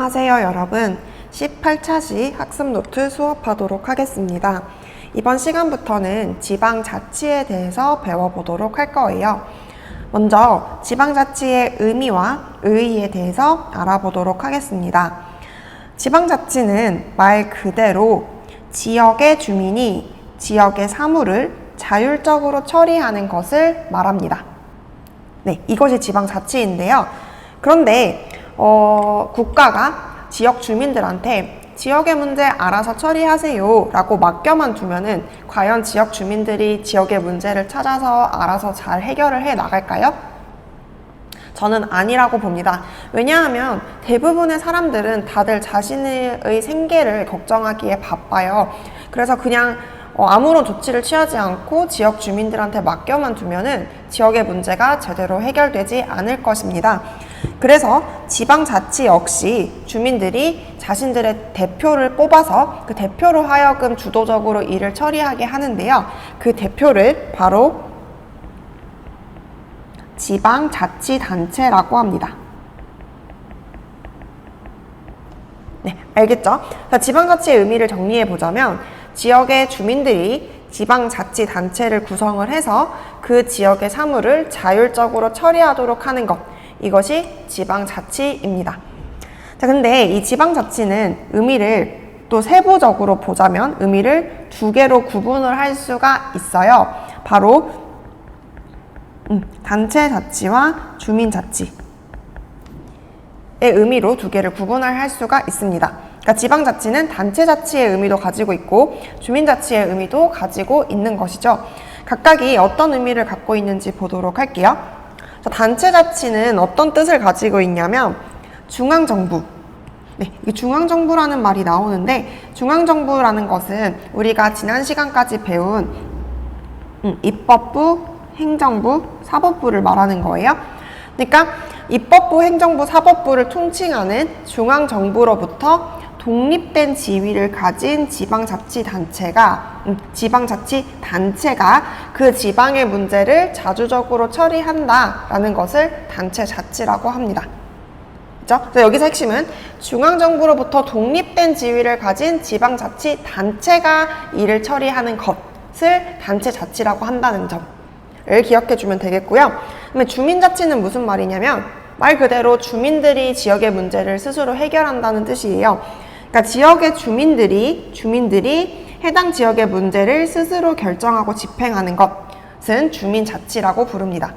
안녕하세요 여러분. 18차시 학습노트 수업하도록 하겠습니다. 이번 시간부터는 지방자치에 대해서 배워보도록 할 거예요. 먼저 지방자치의 의미와 의의에 대해서 알아보도록 하겠습니다. 지방자치는 말 그대로 지역의 주민이 지역의 사무를 자율적으로 처리하는 것을 말합니다. 네, 이것이 지방자치인데요. 그런데 국가가 지역 주민들한테 지역의 문제 알아서 처리하세요 라고 맡겨만 두면은 과연 지역 주민들이 지역의 문제를 찾아서 알아서 잘 해결을 해 나갈까요? 저는 아니라고 봅니다. 왜냐하면 대부분의 사람들은 다들 자신의 생계를 걱정하기에 바빠요. 그래서 그냥 아무런 조치를 취하지 않고 지역 주민들한테 맡겨만 두면은 지역의 문제가 제대로 해결되지 않을 것입니다. 그래서 지방자치 역시 주민들이 자신들의 대표를 뽑아서 그 대표로 하여금 주도적으로 일을 처리하게 하는데요. 그 대표를 바로 지방자치단체라고 합니다. 네, 알겠죠? 자, 지방자치의 의미를 정리해보자면 지역의 주민들이 지방자치단체를 구성을 해서 그 지역의 사무를 자율적으로 처리하도록 하는 것, 이것이 지방자치입니다. 자, 근데 이 지방자치는 의미를 또 세부적으로 보자면 의미를 두 개로 구분을 할 수가 있어요. 바로 단체자치와 주민자치의 의미로 두 개를 구분을 할 수가 있습니다. 그러니까 지방자치는 단체자치의 의미도 가지고 있고 주민자치의 의미도 가지고 있는 것이죠. 각각이 어떤 의미를 갖고 있는지 보도록 할게요. 단체자치는 어떤 뜻을 가지고 있냐면 중앙정부, 네, 이 중앙정부라는 말이 나오는데 중앙정부라는 것은 우리가 지난 시간까지 배운 입법부, 행정부, 사법부를 말하는 거예요. 그러니까 입법부, 행정부, 사법부를 통칭하는 중앙정부로부터 독립된 지위를 가진 지방자치단체가 그 지방의 문제를 자주적으로 처리한다라는 것을 단체자치라고 합니다. 그렇죠? 그래서 여기서 핵심은 중앙정부로부터 독립된 지위를 가진 지방자치단체가 일을 처리하는 것을 단체자치라고 한다는 점을 기억해주면 되겠고요. 그러면 주민자치는 무슨 말이냐면 말 그대로 주민들이 지역의 문제를 스스로 해결한다는 뜻이에요. 그러니까 지역의 주민들이 해당 지역의 문제를 스스로 결정하고 집행하는 것은 주민자치라고 부릅니다.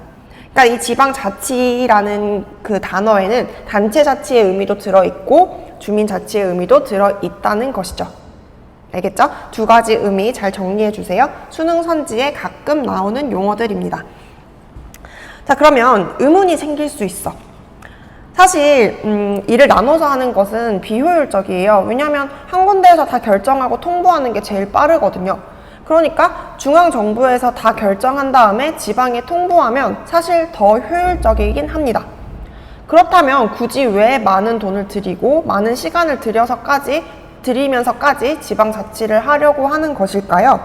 그러니까 이 지방자치라는 그 단어에는 단체자치의 의미도 들어있고 주민자치의 의미도 들어있다는 것이죠. 알겠죠? 두 가지 의미 잘 정리해 주세요. 수능 선지에 가끔 나오는 용어들입니다. 자, 그러면 의문이 생길 수 있어. 사실 일을 나눠서 하는 것은 비효율적이에요. 왜냐하면 한 군데에서 다 결정하고 통보하는 게 제일 빠르거든요. 그러니까 중앙정부에서 다 결정한 다음에 지방에 통보하면 사실 더 효율적이긴 합니다. 그렇다면 굳이 왜 많은 돈을 들이고 많은 시간을 들이면서까지 지방자치를 하려고 하는 것일까요?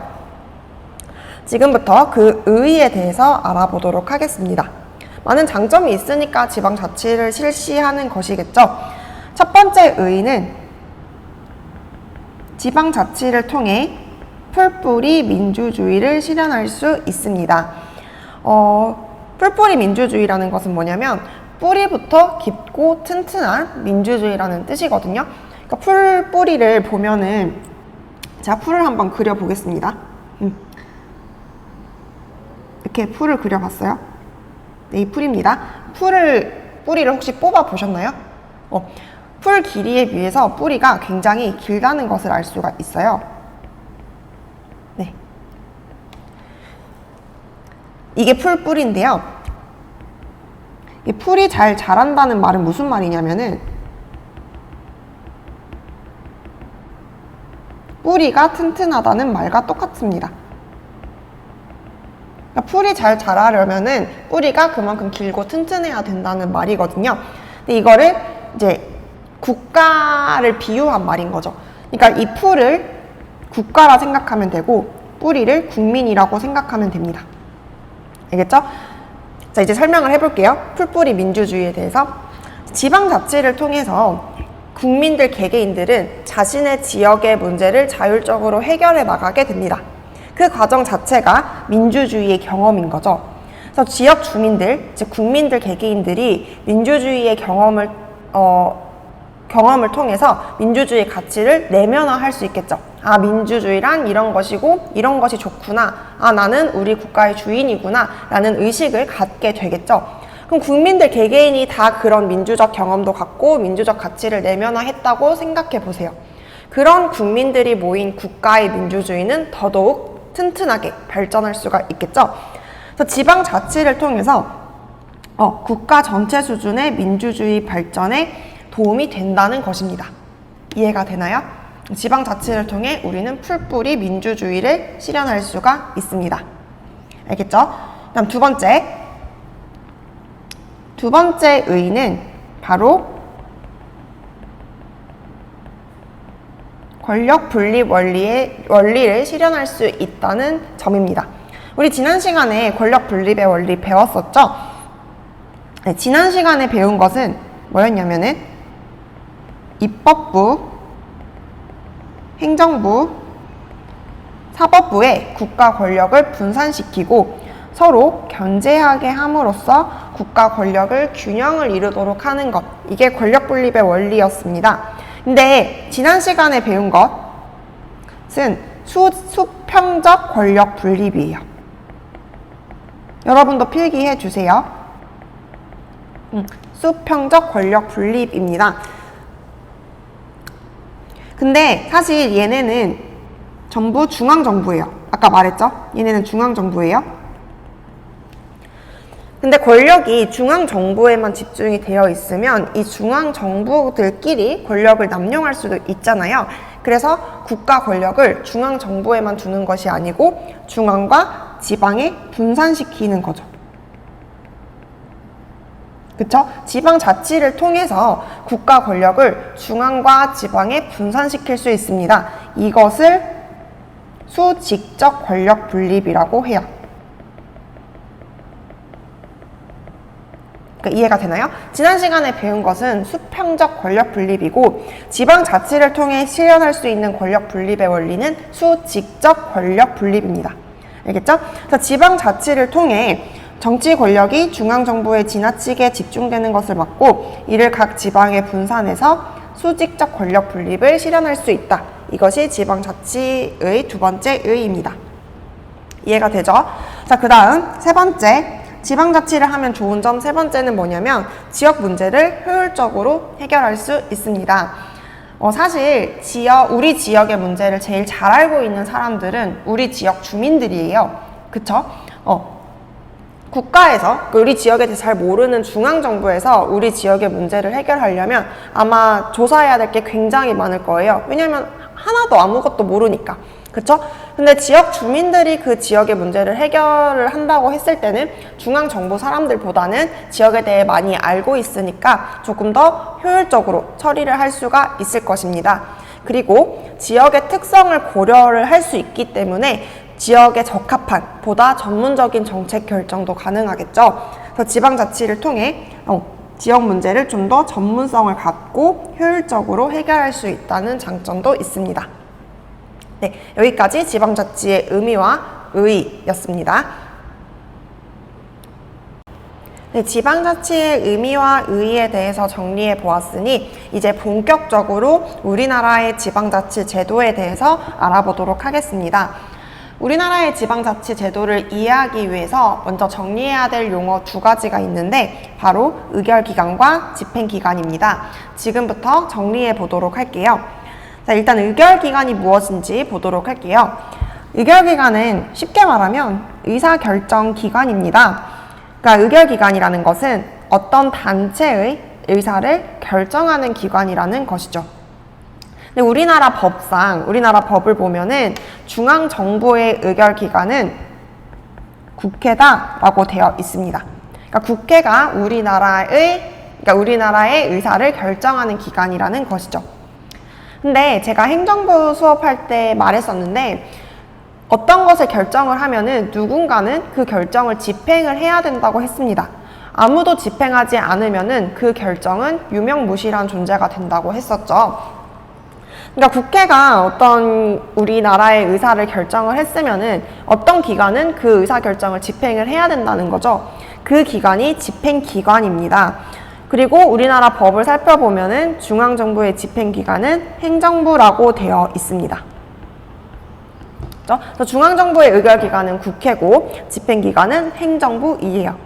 지금부터 그 의의에 대해서 알아보도록 하겠습니다. 많은 장점이 있으니까 지방자치를 실시하는 것이겠죠. 첫 번째 의의는 지방자치를 통해 풀뿌리 민주주의를 실현할 수 있습니다. 풀뿌리 민주주의라는 것은 뭐냐면 뿌리부터 깊고 튼튼한 민주주의라는 뜻이거든요. 그러니까 풀뿌리를 보면은 제가 풀을 한번 그려보겠습니다. 이렇게 풀을 그려봤어요. 네, 이 풀입니다. 뿌리를 혹시 뽑아 보셨나요? 풀 길이에 비해서 뿌리가 굉장히 길다는 것을 알 수가 있어요. 네. 이게 풀뿌리인데요. 이 풀이 잘 자란다는 말은 무슨 말이냐면은 뿌리가 튼튼하다는 말과 똑같습니다. 풀이 잘 자라려면은 뿌리가 그만큼 길고 튼튼해야 된다는 말이거든요. 근데 이거를 이제 국가를 비유한 말인 거죠. 그러니까 이 풀을 국가라 생각하면 되고 뿌리를 국민이라고 생각하면 됩니다. 알겠죠? 자, 이제 설명을 해볼게요. 풀뿌리 민주주의에 대해서. 지방자치를 통해서 국민들 개개인들은 자신의 지역의 문제를 자율적으로 해결해 나가게 됩니다. 그 과정 자체가 민주주의의 경험인 거죠. 그래서 지역 주민들, 즉 국민들 개개인들이 민주주의의 경험을 통해서 민주주의 가치를 내면화할 수 있겠죠. 아, 민주주의란 이런 것이고 이런 것이 좋구나. 아, 나는 우리 국가의 주인이구나 라는 의식을 갖게 되겠죠. 그럼 국민들 개개인이 다 그런 민주적 경험도 갖고 민주적 가치를 내면화했다고 생각해 보세요. 그런 국민들이 모인 국가의 민주주의는 더더욱 튼튼하게 발전할 수가 있겠죠. 그래서 지방자치를 통해서 국가 전체 수준의 민주주의 발전에 도움이 된다는 것입니다. 이해가 되나요? 지방자치를 통해 우리는 풀뿌리 민주주의를 실현할 수가 있습니다. 알겠죠? 다음 두 번째 의의는 바로 권력 분립 원리를 실현할 수 있다는 점입니다. 우리 지난 시간에 권력 분립의 원리 배웠었죠? 네, 지난 시간에 배운 것은 뭐였냐면은 입법부, 행정부, 사법부의 국가 권력을 분산시키고 서로 견제하게 함으로써 국가 권력을 균형을 이루도록 하는 것, 이게 권력 분립의 원리였습니다. 근데 지난 시간에 배운 것은 수평적 권력 분립이에요. 여러분도 필기해 주세요. 수평적 권력 분립입니다. 근데 사실 얘네는 전부 중앙정부예요. 아까 말했죠? 얘네는 중앙정부예요. 근데 권력이 중앙정부에만 집중이 되어 있으면 이 중앙정부들끼리 권력을 남용할 수도 있잖아요. 그래서 국가 권력을 중앙정부에만 두는 것이 아니고 중앙과 지방에 분산시키는 거죠. 그쵸? 지방자치를 통해서 국가 권력을 중앙과 지방에 분산시킬 수 있습니다. 이것을 수직적 권력 분립이라고 해요. 그러니까 이해가 되나요? 지난 시간에 배운 것은 수평적 권력 분립이고 지방자치를 통해 실현할 수 있는 권력 분립의 원리는 수직적 권력 분립입니다. 알겠죠? 그래서 지방자치를 통해 정치 권력이 중앙정부에 지나치게 집중되는 것을 막고 이를 각 지방에 분산해서 수직적 권력 분립을 실현할 수 있다. 이것이 지방자치의 두 번째 의의입니다. 이해가 되죠? 자, 그 다음 세 번째, 지방자치를 하면 좋은 점 세 번째는 뭐냐면 지역 문제를 효율적으로 해결할 수 있습니다. 사실 우리 지역의 문제를 제일 잘 알고 있는 사람들은 우리 지역 주민들이에요. 그쵸? 국가에서, 우리 지역에 대해서 잘 모르는 중앙정부에서 우리 지역의 문제를 해결하려면 아마 조사해야 될 게 굉장히 많을 거예요. 왜냐면 하나도 아무것도 모르니까. 그쵸? 근데 지역 주민들이 그 지역의 문제를 해결을 한다고 했을 때는 중앙정부 사람들보다는 지역에 대해 많이 알고 있으니까 조금 더 효율적으로 처리를 할 수가 있을 것입니다. 그리고 지역의 특성을 고려를 할 수 있기 때문에 지역에 적합한 보다 전문적인 정책 결정도 가능하겠죠. 그래서 지방자치를 통해 지역 문제를 좀 더 전문성을 갖고 효율적으로 해결할 수 있다는 장점도 있습니다. 네, 여기까지 지방자치의 의미와 의의였습니다. 네, 지방자치의 의미와 의의에 대해서 정리해 보았으니 이제 본격적으로 우리나라의 지방자치 제도에 대해서 알아보도록 하겠습니다. 우리나라의 지방자치 제도를 이해하기 위해서 먼저 정리해야 될 용어 두 가지가 있는데 바로 의결기관과 집행기관입니다. 지금부터 정리해 보도록 할게요. 자, 일단 의결기관이 무엇인지 보도록 할게요. 의결기관은 쉽게 말하면 의사결정기관입니다. 그러니까 의결기관이라는 것은 어떤 단체의 의사를 결정하는 기관이라는 것이죠. 근데 우리나라 법을 보면은 중앙정부의 의결기관은 국회다라고 되어 있습니다. 그러니까 국회가 우리나라의 의사를 결정하는 기관이라는 것이죠. 근데 제가 행정부 수업할 때 말했었는데 어떤 것을 결정을 하면은 누군가는 그 결정을 집행을 해야 된다고 했습니다. 아무도 집행하지 않으면은 그 결정은 유명무실한 존재가 된다고 했었죠. 그러니까 국회가 어떤 우리나라의 의사를 결정을 했으면은 어떤 기관은 그 의사 결정을 집행을 해야 된다는 거죠. 그 기관이 집행기관입니다. 그리고 우리나라 법을 살펴보면은 중앙정부의 집행기관은 행정부라고 되어 있습니다. 그래서 중앙정부의 의결기관은 국회고 집행기관은 행정부이에요.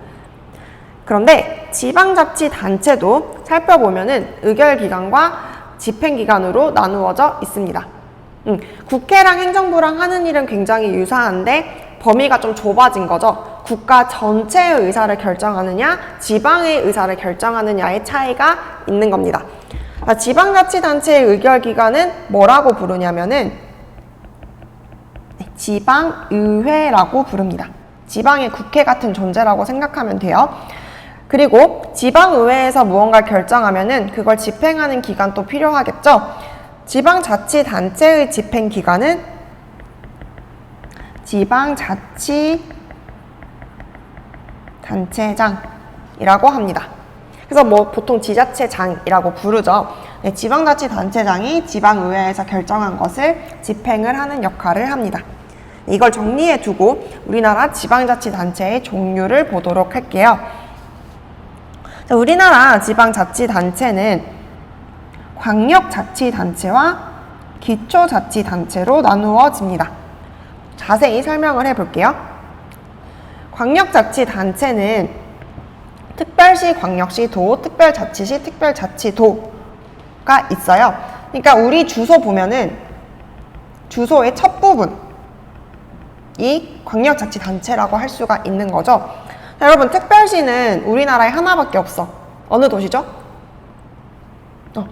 그런데 지방자치단체도 살펴보면은 의결기관과 집행기관으로 나누어져 있습니다. 국회랑 행정부랑 하는 일은 굉장히 유사한데 범위가 좀 좁아진 거죠. 국가 전체의 의사를 결정하느냐, 지방의 의사를 결정하느냐의 차이가 있는 겁니다. 지방자치단체의 의결기관은 뭐라고 부르냐면은 지방의회라고 부릅니다. 지방의 국회 같은 존재라고 생각하면 돼요. 그리고 지방의회에서 무언가 결정하면은 그걸 집행하는 기관도 필요하겠죠. 지방자치단체의 집행기관은 지방자치단체장이라고 합니다. 그래서 뭐 보통 지자체장이라고 부르죠. 네, 지방자치단체장이 지방의회에서 결정한 것을 집행을 하는 역할을 합니다. 이걸 정리해 두고 우리나라 지방자치단체의 종류를 보도록 할게요. 자, 우리나라 지방자치단체는 광역자치단체와 기초자치단체로 나누어집니다. 자세히 설명을 해볼게요. 광역자치단체는 특별시, 광역시, 도, 특별자치시, 특별자치도가 있어요. 그러니까 우리 주소 보면은 주소의 첫 부분이 광역자치단체라고 할 수가 있는 거죠. 자, 여러분, 특별시는 우리나라에 하나밖에 없어. 어느 도시죠?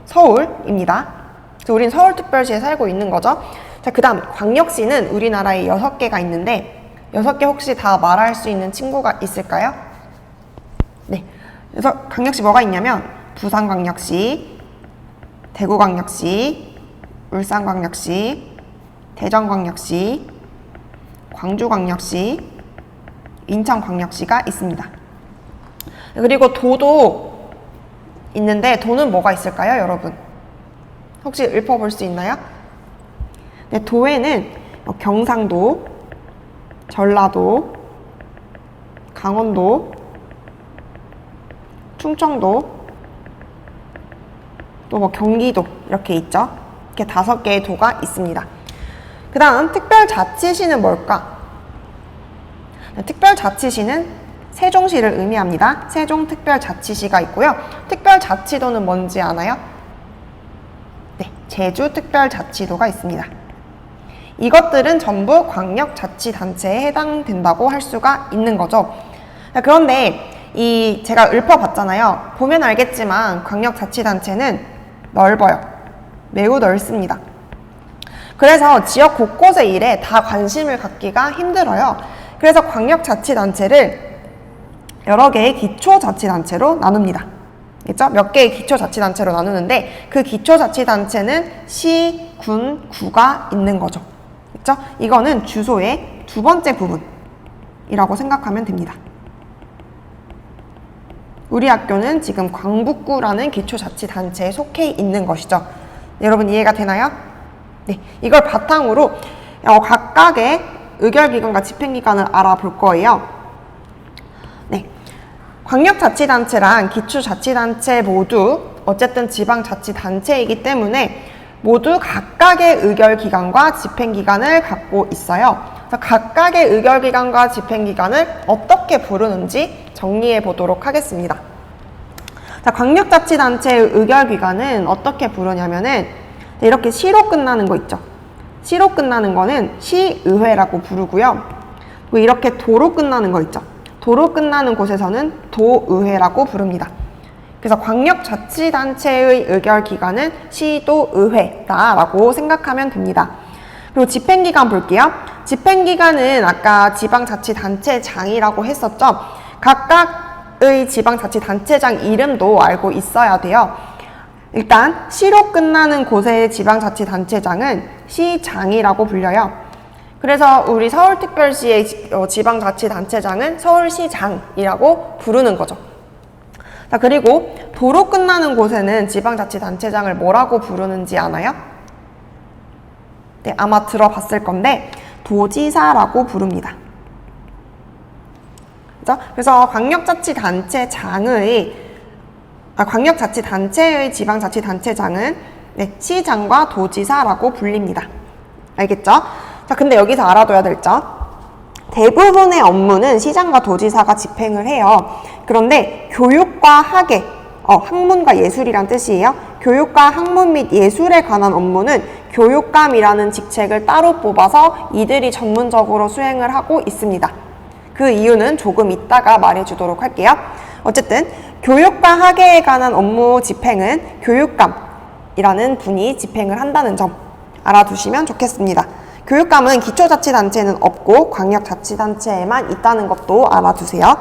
서울입니다. 그래서 우린 서울특별시에 살고 있는 거죠. 자, 그 다음 광역시는 우리나라에 6개가 있는데 6개 혹시 다 말할 수 있는 친구가 있을까요? 네. 그래서 광역시 뭐가 있냐면 부산광역시, 대구광역시, 울산광역시, 대전광역시, 광주광역시, 인천광역시가 있습니다. 그리고 도도 있는데 도는 뭐가 있을까요, 여러분? 혹시 읊어볼 수 있나요? 네, 도에는 경상도, 전라도, 강원도, 충청도, 또 뭐 경기도 이렇게 있죠. 이렇게 5개의 도가 있습니다. 그 다음 특별자치시는 뭘까? 네, 특별자치시는 세종시를 의미합니다. 세종특별자치시가 있고요. 특별자치도는 뭔지 아나요? 네, 제주특별자치도가 있습니다. 이것들은 전부 광역자치단체에 해당된다고 할 수가 있는 거죠. 그런데 제가 읊어봤잖아요. 보면 알겠지만 광역자치단체는 넓어요. 매우 넓습니다. 그래서 지역 곳곳의 일에 다 관심을 갖기가 힘들어요. 그래서 광역자치단체를 여러 개의 기초자치단체로 나눕니다. 그렇죠? 몇 개의 기초자치단체로 나누는데 그 기초자치단체는 시, 군, 구가 있는 거죠. 그렇죠? 이거는 주소의 2번째 부분이라고 생각하면 됩니다. 우리 학교는 지금 광북구라는 기초자치단체에 속해 있는 것이죠. 여러분 이해가 되나요? 네, 이걸 바탕으로 각각의 의결기관과 집행기관을 알아볼 거예요. 네, 광역자치단체랑 기초자치단체 모두 어쨌든 지방자치단체이기 때문에 모두 각각의 의결기관과 집행기관을 갖고 있어요. 그래서 각각의 의결기관과 집행기관을 어떻게 부르는지 정리해 보도록 하겠습니다. 자, 광역자치단체의 의결기관은 어떻게 부르냐면은 이렇게 시로 끝나는 거 있죠. 시로 끝나는 거는 시의회라고 부르고요. 그리고 이렇게 도로 끝나는 거 있죠. 도로 끝나는 곳에서는 도의회라고 부릅니다. 그래서 광역자치단체의 의결기관은 시도의회다라고 생각하면 됩니다. 그리고 집행기관 볼게요. 집행기관은 아까 지방자치단체장이라고 했었죠. 각각의 지방자치단체장 이름도 알고 있어야 돼요. 일단 시로 끝나는 곳의 지방자치단체장은 시장이라고 불려요. 그래서 우리 서울특별시의 지방자치단체장은 서울시장이라고 부르는 거죠. 자, 그리고 도로 끝나는 곳에는 지방자치단체장을 뭐라고 부르는지 아나요? 네, 아마 들어봤을 건데 도지사라고 부릅니다. 그죠? 그래서 광역자치단체의 지방자치단체장은 네, 시장과 도지사라고 불립니다. 알겠죠? 자, 근데 여기서 알아둬야 될 점. 대부분의 업무는 시장과 도지사가 집행을 해요. 그런데 교육과 학예, 학문과 예술이란 뜻이에요. 교육과 학문 및 예술에 관한 업무는 교육감이라는 직책을 따로 뽑아서 이들이 전문적으로 수행을 하고 있습니다. 그 이유는 조금 이따가 말해주도록 할게요. 어쨌든 교육과 학예에 관한 업무 집행은 교육감이라는 분이 집행을 한다는 점 알아두시면 좋겠습니다. 교육감은 기초자치단체에는 없고 광역자치단체에만 있다는 것도 알아두세요.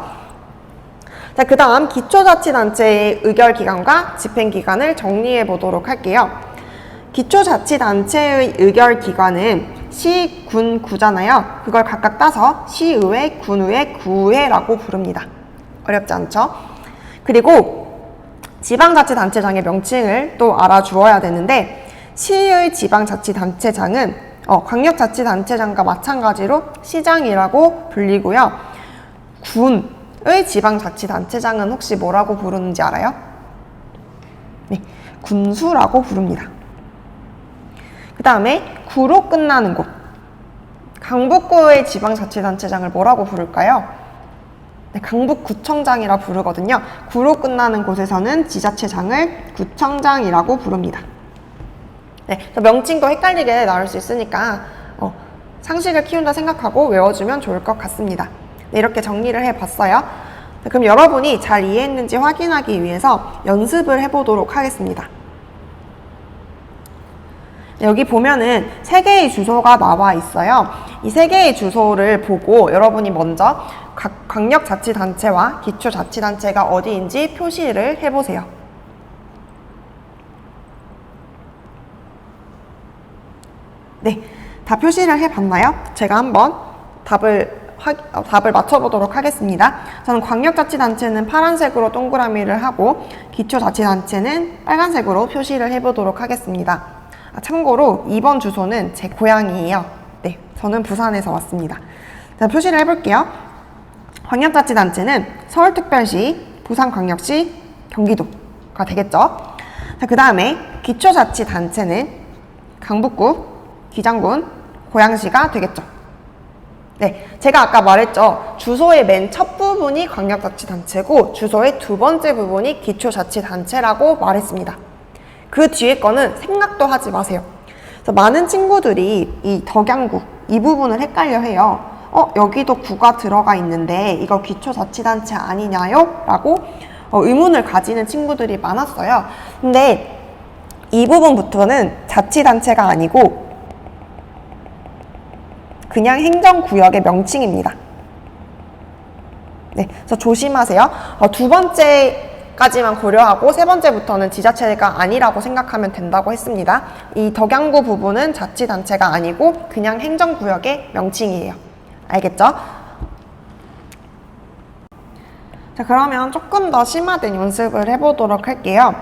자, 그 다음 기초자치단체의 의결기관과 집행기관을 정리해 보도록 할게요. 기초자치단체의 의결기관은 시, 군, 구잖아요. 그걸 각각 따서 시의회, 군의회, 구의회라고 부릅니다. 어렵지 않죠? 그리고 지방자치단체장의 명칭을 또 알아주어야 되는데 시의 지방자치단체장은 광역자치단체장과 마찬가지로 시장이라고 불리고요. 군의 지방자치단체장은 혹시 뭐라고 부르는지 알아요? 네, 군수라고 부릅니다. 그 다음에 구로 끝나는 곳. 강북구의 지방자치단체장을 뭐라고 부를까요? 네, 강북구청장이라 부르거든요. 구로 끝나는 곳에서는 지자체장을 구청장이라고 부릅니다. 네, 명칭도 헷갈리게 나올 수 있으니까 상식을 키운다 생각하고 외워주면 좋을 것 같습니다. 네, 이렇게 정리를 해봤어요. 네, 그럼 여러분이 잘 이해했는지 확인하기 위해서 연습을 해보도록 하겠습니다. 네, 여기 보면은 3개의 주소가 나와 있어요. 이 3개의 주소를 보고 여러분이 먼저 각 광역자치단체와 기초자치단체가 어디인지 표시를 해보세요. 네, 다 표시를 해봤나요? 제가 한번 답을 맞춰보도록 하겠습니다. 저는 광역자치단체는 파란색으로 동그라미를 하고 기초자치단체는 빨간색으로 표시를 해보도록 하겠습니다. 참고로 2번 주소는 제 고향이에요. 네, 저는 부산에서 왔습니다. 자, 표시를 해볼게요. 광역자치단체는 서울특별시, 부산광역시, 경기도가 되겠죠. 자, 그 다음에 기초자치단체는 강북구, 기장군, 고양시가 되겠죠. 네, 제가 아까 말했죠. 주소의 맨 첫 부분이 광역자치단체고 주소의 2번째 부분이 기초자치단체라고 말했습니다. 그 뒤에 거는 생각도 하지 마세요. 그래서 많은 친구들이 이 덕양구 이 부분을 헷갈려 해요. 여기도 구가 들어가 있는데 이거 기초자치단체 아니냐요? 라고 의문을 가지는 친구들이 많았어요. 근데 이 부분부터는 자치단체가 아니고 그냥 행정구역의 명칭입니다. 네, 그래서 조심하세요. 2번째까지만 고려하고 3번째부터는 지자체가 아니라고 생각하면 된다고 했습니다. 이 덕양구 부분은 자치단체가 아니고 그냥 행정구역의 명칭이에요. 알겠죠? 자, 그러면 조금 더 심화된 연습을 해보도록 할게요.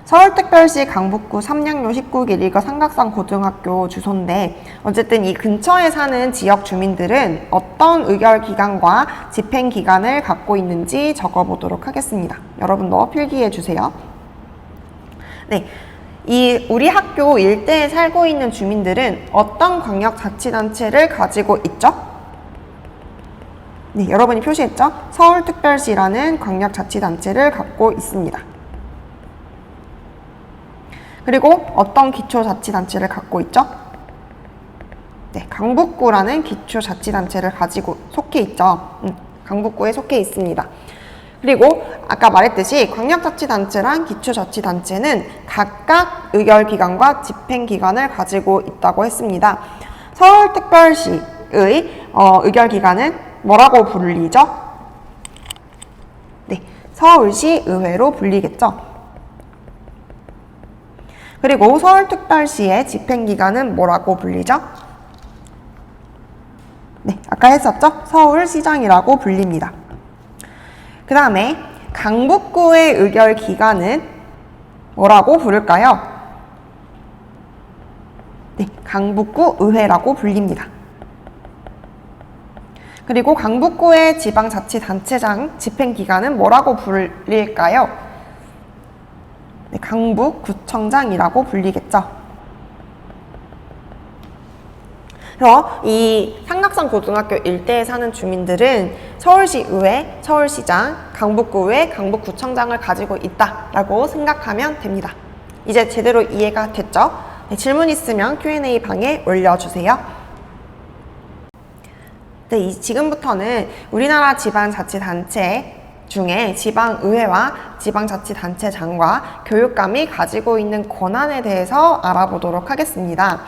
서울특별시 강북구 삼양로 19길 이거 삼각산 고등학교 주소인데 어쨌든 이 근처에 사는 지역 주민들은 어떤 의결기관과 집행기관을 갖고 있는지 적어보도록 하겠습니다. 여러분도 필기해 주세요. 네, 우리 학교 일대에 살고 있는 주민들은 어떤 광역자치단체를 가지고 있죠? 네, 여러분이 표시했죠? 서울특별시라는 광역자치단체를 갖고 있습니다. 그리고 어떤 기초자치단체를 갖고 있죠? 네, 강북구라는 기초자치단체를 가지고 속해 있죠. 강북구에 속해 있습니다. 그리고 아까 말했듯이 광역자치단체랑 기초자치단체는 각각 의결기관과 집행기관을 가지고 있다고 했습니다. 서울특별시의 의결기관은 뭐라고 불리죠? 네, 서울시의회로 불리겠죠. 그리고 서울특별시의 집행기관은 뭐라고 불리죠? 네, 아까 했었죠? 서울시장이라고 불립니다. 그 다음에 강북구의 의결 기관은 뭐라고 부를까요? 네, 강북구 의회라고 불립니다. 그리고 강북구의 지방자치단체장 집행기관은 뭐라고 불릴까요? 네, 강북구청장이라고 불리겠죠. 그래서 이 삼각산 고등학교 일대에 사는 주민들은 서울시의회, 서울시장, 강북구의회, 강북구청장을 가지고 있다라고 생각하면 됩니다. 이제 제대로 이해가 됐죠? 네, 질문 있으면 Q&A 방에 올려주세요. 네, 지금부터는 우리나라 지방자치단체 중에 지방의회와 지방자치단체장과 교육감이 가지고 있는 권한에 대해서 알아보도록 하겠습니다.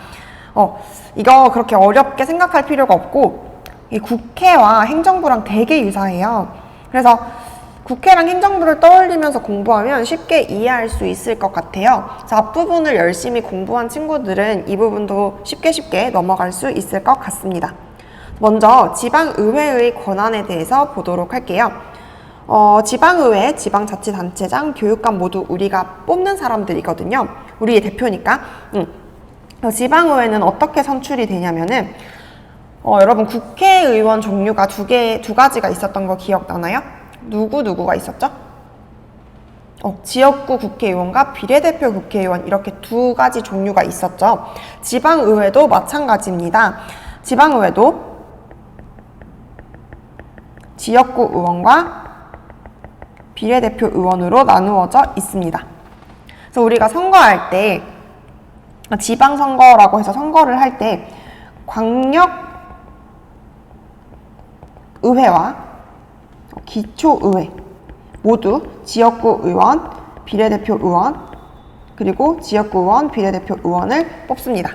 이거 그렇게 어렵게 생각할 필요가 없고 이 국회와 행정부랑 되게 유사해요. 그래서 국회랑 행정부를 떠올리면서 공부하면 쉽게 이해할 수 있을 것 같아요. 그래서 앞부분을 열심히 공부한 친구들은 이 부분도 쉽게 넘어갈 수 있을 것 같습니다. 먼저 지방의회의 권한에 대해서 보도록 할게요. 지방의회, 지방자치단체장, 교육감 모두 우리가 뽑는 사람들이거든요. 우리의 대표니까. 지방의회는 어떻게 선출이 되냐면은 여러분 국회의원 종류가 두 가지가 있었던 거 기억나나요? 누구가 있었죠? 지역구 국회의원과 비례대표 국회의원 이렇게 두 가지 종류가 있었죠. 지방의회도 마찬가지입니다. 지방의회도 지역구 의원과 비례대표 의원으로 나누어져 있습니다. 그래서 우리가 선거할 때 지방선거라고 해서 선거를 할 때 광역의회와 기초의회 모두 지역구 의원, 비례대표 의원, 그리고 지역구 의원, 비례대표 의원을 뽑습니다.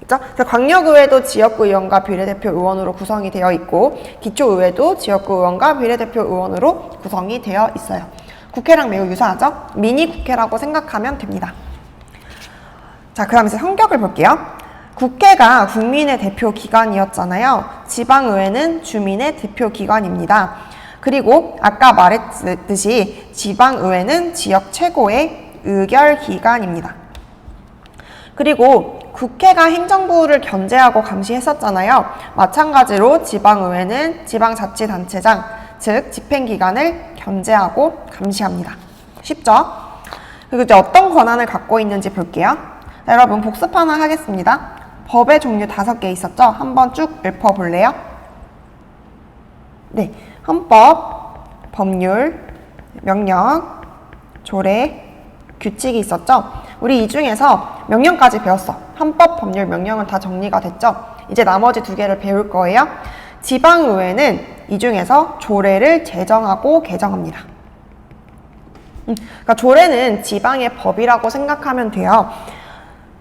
그렇죠? 그래서 광역의회도 지역구 의원과 비례대표 의원으로 구성이 되어 있고 기초의회도 지역구 의원과 비례대표 의원으로 구성이 되어 있어요. 국회랑 매우 유사하죠? 미니 국회라고 생각하면 됩니다. 자, 그럼 이제 성격을 볼게요. 국회가 국민의 대표 기관이었잖아요. 지방의회는 주민의 대표 기관입니다. 그리고 아까 말했듯이 지방의회는 지역 최고의 의결 기관입니다. 그리고 국회가 행정부를 견제하고 감시했었잖아요. 마찬가지로 지방의회는 지방자치단체장, 즉 집행기관을 견제하고 감시합니다. 쉽죠? 그리고 이제 어떤 권한을 갖고 있는지 볼게요. 자, 여러분 복습 하나 하겠습니다. 법의 종류 5개 있었죠? 한번 쭉 읊어볼래요? 네, 헌법, 법률, 명령, 조례, 규칙이 있었죠? 우리 이 중에서 명령까지 배웠어. 헌법, 법률, 명령은 다 정리가 됐죠? 이제 나머지 2개를 배울 거예요. 지방의회는 이 중에서 조례를 제정하고 개정합니다. 그러니까 조례는 지방의 법이라고 생각하면 돼요.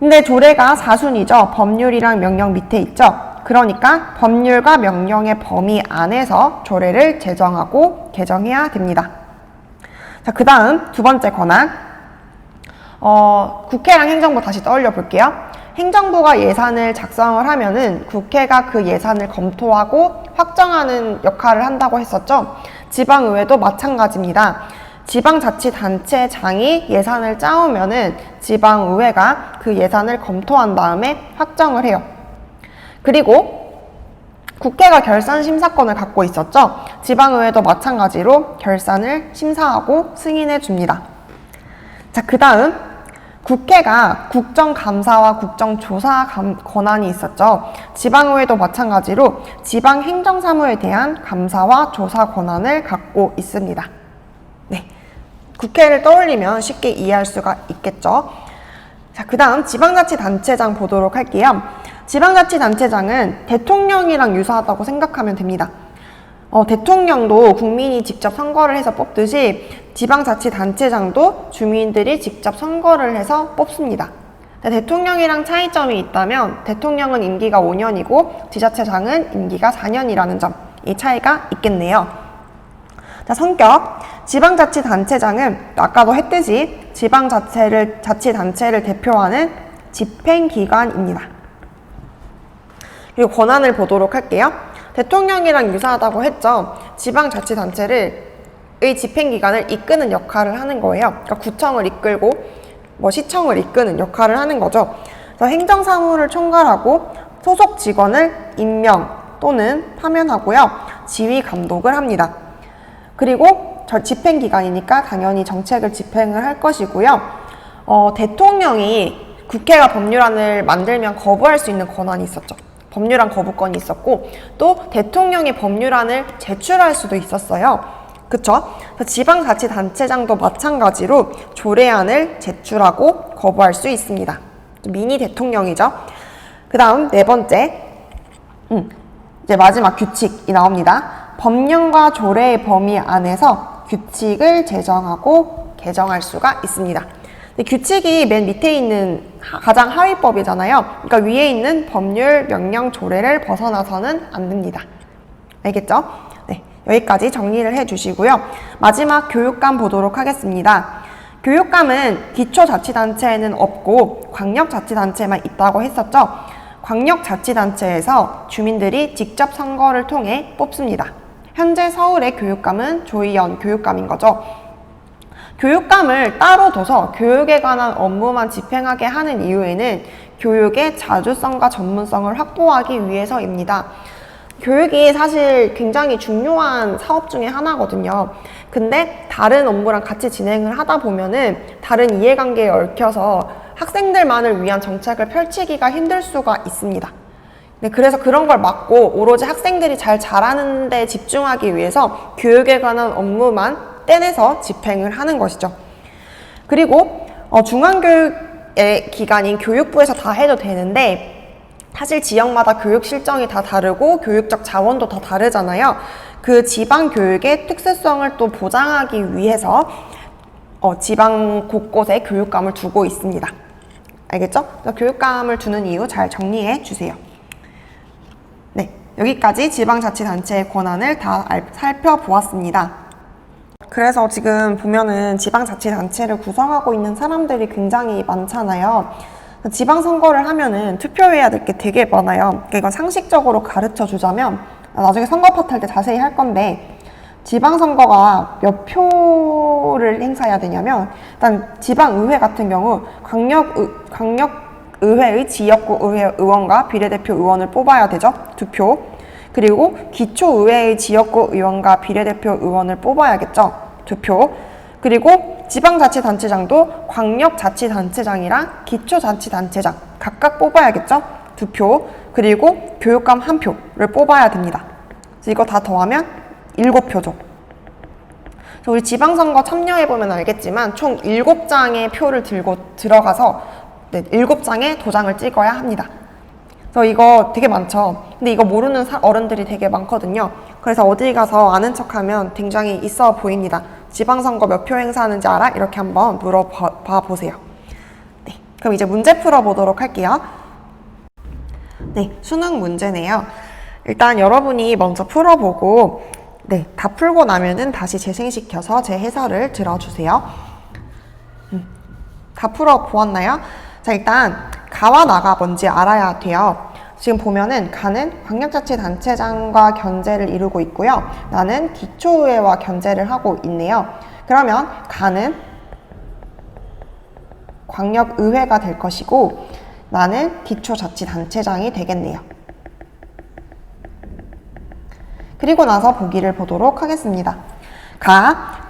근데 조례가 4순위죠. 법률이랑 명령 밑에 있죠. 그러니까 법률과 명령의 범위 안에서 조례를 제정하고 개정해야 됩니다. 자, 그 다음 2번째 권한. 국회랑 행정부 다시 떠올려 볼게요. 행정부가 예산을 작성을 하면은 국회가 그 예산을 검토하고 확정하는 역할을 한다고 했었죠. 지방의회도 마찬가지입니다. 지방자치단체장이 예산을 짜오면은 지방의회가 그 예산을 검토한 다음에 확정을 해요. 그리고 국회가 결산 심사권을 갖고 있었죠. 지방의회도 마찬가지로 결산을 심사하고 승인해 줍니다. 자, 그 다음 국회가 국정감사와 국정조사 권한이 있었죠. 지방의회도 마찬가지로 지방행정사무에 대한 감사와 조사 권한을 갖고 있습니다. 네, 국회를 떠올리면 쉽게 이해할 수가 있겠죠. 자, 그 다음 지방자치단체장 보도록 할게요. 지방자치단체장은 대통령이랑 유사하다고 생각하면 됩니다. 대통령도 국민이 직접 선거를 해서 뽑듯이 지방자치단체장도 주민들이 직접 선거를 해서 뽑습니다. 대통령이랑 차이점이 있다면 대통령은 임기가 5년이고 지자체장은 임기가 4년이라는 점, 이 차이가 있겠네요. 자, 성격. 지방자치단체장은 아까도 했듯이 지방자치단체를 대표하는 집행기관입니다. 그리고 권한을 보도록 할게요. 대통령이랑 유사하다고 했죠. 지방자치단체를 집행기관을 이끄는 역할을 하는 거예요. 그러니까 구청을 이끌고 시청을 이끄는 역할을 하는 거죠. 그래서 행정사무를 총괄하고 소속 직원을 임명 또는 파면하고요. 지휘 감독을 합니다. 그리고 집행기관이니까 당연히 정책을 집행을 할 것이고요. 대통령이 국회가 법률안을 만들면 거부할 수 있는 권한이 있었죠. 법률안 거부권이 있었고 또 대통령이 법률안을 제출할 수도 있었어요. 그쵸? 지방자치단체장도 마찬가지로 조례안을 제출하고 거부할 수 있습니다. 미니 대통령이죠. 그 다음 네 번째, 이제 마지막 규칙이 나옵니다. 법령과 조례의 범위 안에서 규칙을 제정하고 개정할 수가 있습니다. 근데 규칙이 맨 밑에 있는 가장 하위법이잖아요. 그러니까 위에 있는 법률, 명령, 조례를 벗어나서는 안 됩니다. 알겠죠? 네, 여기까지 정리를 해주시고요. 마지막 교육감 보도록 하겠습니다. 교육감은 기초자치단체에는 없고 광역자치단체만 있다고 했었죠. 광역자치단체에서 주민들이 직접 선거를 통해 뽑습니다. 현재 서울의 교육감은 조희연 교육감인 거죠. 교육감을 따로 둬서 교육에 관한 업무만 집행하게 하는 이유에는 교육의 자주성과 전문성을 확보하기 위해서입니다. 교육이 사실 굉장히 중요한 사업 중에 하나거든요. 근데 다른 업무랑 같이 진행을 하다 보면은 다른 이해관계에 얽혀서 학생들만을 위한 정책을 펼치기가 힘들 수가 있습니다. 네, 그래서 그런 걸 막고 오로지 학생들이 잘 자라는 데 집중하기 위해서 교육에 관한 업무만 떼내서 집행을 하는 것이죠. 그리고 중앙교육의 기관인 교육부에서 다 해도 되는데 사실 지역마다 교육 실정이 다 다르고 교육적 자원도 다 다르잖아요. 그 지방 교육의 특수성을 또 보장하기 위해서 지방 곳곳에 교육감을 두고 있습니다. 알겠죠? 교육감을 두는 이유 잘 정리해 주세요. 네, 여기까지 지방자치단체의 권한을 다 살펴보았습니다. 그래서 지금 보면은 지방자치단체를 구성하고 있는 사람들이 굉장히 많잖아요. 지방선거를 하면은 투표해야 될 게 되게 많아요. 그러니까 이건 상식적으로 가르쳐 주자면 나중에 선거 파트 할 때 자세히 할 건데 지방선거가 몇 표를 행사해야 되냐면 일단 지방의회 같은 경우 광역의회의 지역구 의회 의원과 비례대표 의원을 뽑아야 되죠. 2표. 그리고 기초의회의 지역구 의원과 비례대표 의원을 뽑아야겠죠. 2표. 그리고 지방자치단체장도 광역자치단체장이랑 기초자치단체장 각각 뽑아야겠죠. 2표. 그리고 교육감 1표를 뽑아야 됩니다. 그래서 이거 다 더하면 7표죠. 우리 지방선거 참여해보면 알겠지만 총 7장의 표를 들고 들어가서 7장의 도장을 찍어야 합니다. 그래서 이거 되게 많죠. 근데 이거 모르는 어른들이 되게 많거든요. 그래서 어디 가서 아는 척하면 굉장히 있어 보입니다. 지방선거 몇 표 행사하는지 알아? 이렇게 한번 물어봐 보세요. 네, 그럼 이제 문제 풀어보도록 할게요. 네, 수능 문제네요. 일단 여러분이 먼저 풀어보고 다 풀고 나면은 다시 재생시켜서 제 해설을 들어주세요. 다 풀어보았나요? 자, 일단 가와 나가 뭔지 알아야 돼요. 지금 보면은 가는 광역자치단체장과 견제를 이루고 있고요. 나는 기초의회와 견제를 하고 있네요. 그러면 가는 광역의회가 될 것이고 나는 기초자치단체장이 되겠네요. 그리고 나서 보기를 보도록 하겠습니다.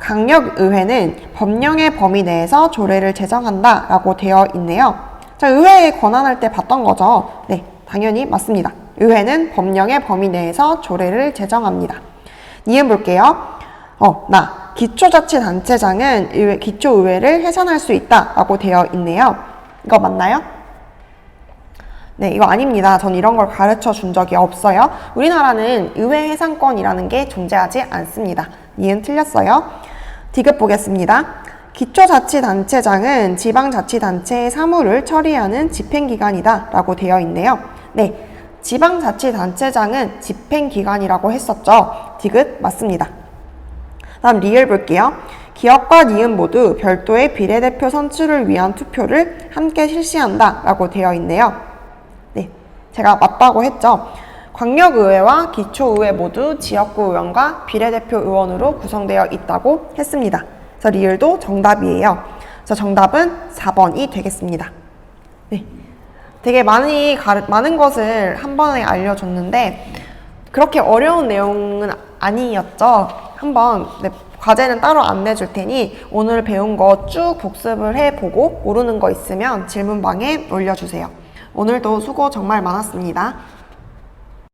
강력의회는 법령의 범위 내에서 조례를 제정한다 라고 되어 있네요. 자, 의회에 권한할 때 봤던 거죠. 네, 당연히 맞습니다. 의회는 법령의 범위 내에서 조례를 제정합니다. 니은 볼게요. 기초자치단체장은 기초의회를 해산할 수 있다 라고 되어 있네요. 이거 맞나요? 네, 이거 아닙니다. 전 이런 걸 가르쳐 준 적이 없어요. 우리나라는 의회 해산권이라는 게 존재하지 않습니다. 니은 틀렸어요. 디귿 보겠습니다. 기초자치단체장은 지방자치단체의 사무를 처리하는 집행기관이다 라고 되어 있네요. 네, 지방자치단체장은 집행기관이라고 했었죠. 디귿 맞습니다. 다음 리을 볼게요. 기업과 니은 모두 별도의 비례대표 선출을 위한 투표를 함께 실시한다 라고 되어 있네요. 네, 제가 맞다고 했죠. 광역의회와 기초의회 모두 지역구 의원과 비례대표 의원으로 구성되어 있다고 했습니다. 그래서 리을도 정답이에요. 그래서 정답은 4번이 되겠습니다. 네. 되게 많은 것을 한 번에 알려줬는데 그렇게 어려운 내용은 아니었죠. 한번 과제는 따로 안 내줄 테니 오늘 배운 거 쭉 복습을 해보고 모르는 거 있으면 질문방에 올려주세요. 오늘도 수고 정말 많았습니다.